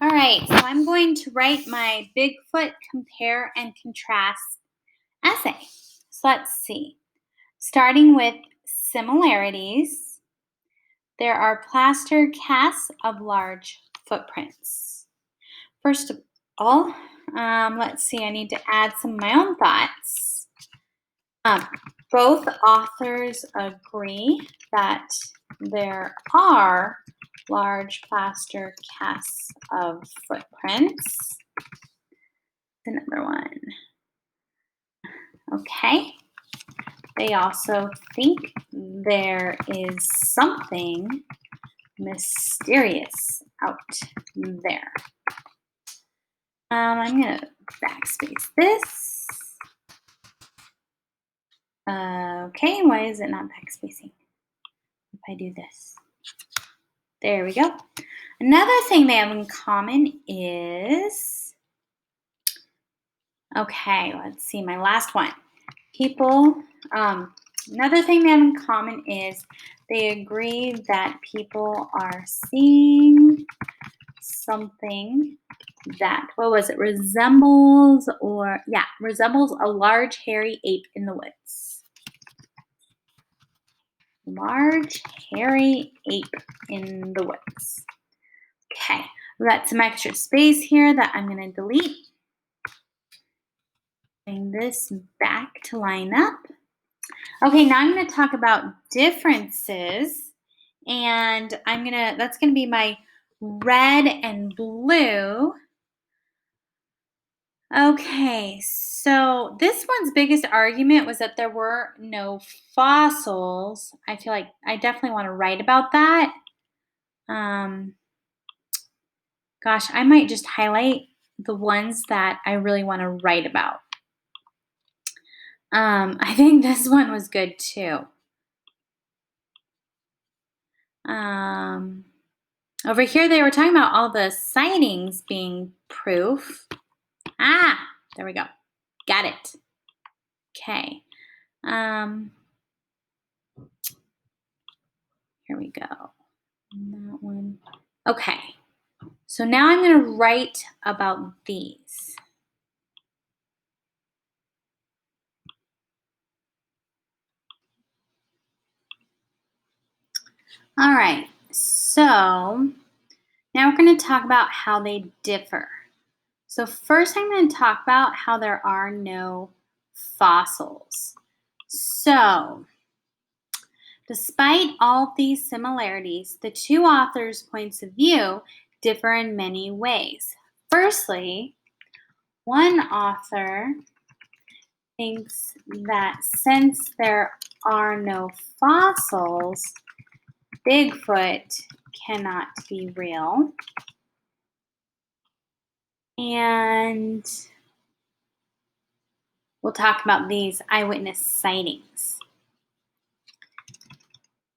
All right, so I'm going to write my Bigfoot compare and contrast essay. So let's see. Starting with similarities, there are plaster casts of large footprints. First of all, let's see, I need to add some of my own thoughts. Both authors agree that there are large plaster casts of footprints. Another one. Okay. They also think there is something mysterious out there. I'm going to backspace this. Okay, why is it not backspacing? If I do this. There we go. Another thing they have in common is, okay, let's see, my last one. Another thing they have in common is they agree that people are seeing something that, resembles a large hairy ape in the woods. Large hairy ape in the woods. Okay, we got some extra space here that I'm going to delete. Bring this back to line up. Okay, now I'm going to talk about differences, and that's going to be my red and blue. Okay, so this one's biggest argument was that there were no fossils. I feel like I definitely want to write about that. Gosh, I might just highlight the ones that I really want to write about. I think this one was good too. Over here, they were talking about all the sightings being proof. There we go. Got it. Okay. Here we go. That one. Okay. So now I'm going to write about these. All right. So now we're going to talk about how they differ. So first I'm going to talk about how there are no fossils. So despite all these similarities, the two authors' points of view differ in many ways. Firstly, one author thinks that since there are no fossils, Bigfoot cannot be real. And we'll talk about these eyewitness sightings.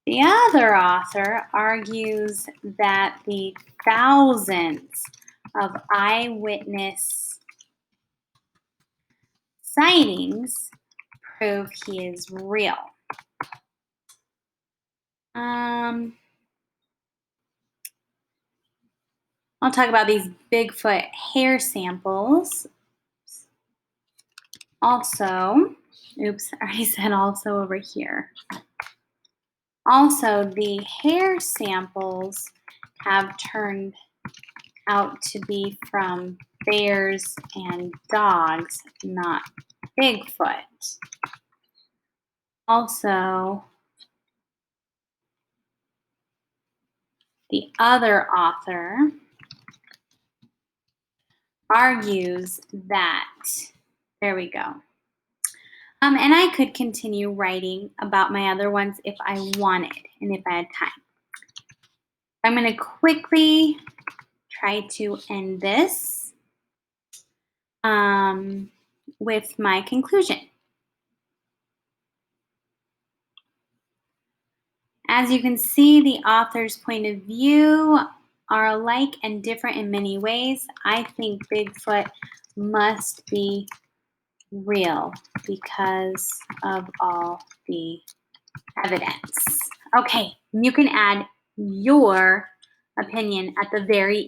The other author argues that the thousands of eyewitness sightings prove he is real. I'll talk about these Bigfoot hair samples. Also, oops, I already said also over here. Also, the hair samples have turned out to be from bears and dogs, not Bigfoot. Also, the other author argues that, there we go. And I could continue writing about my other ones if I wanted and if I had time. I'm going to quickly try to end this with my conclusion. As you can see, the author's point of view are alike and different in many ways. I think Bigfoot must be real because of all the evidence. Okay, you can add your opinion at the very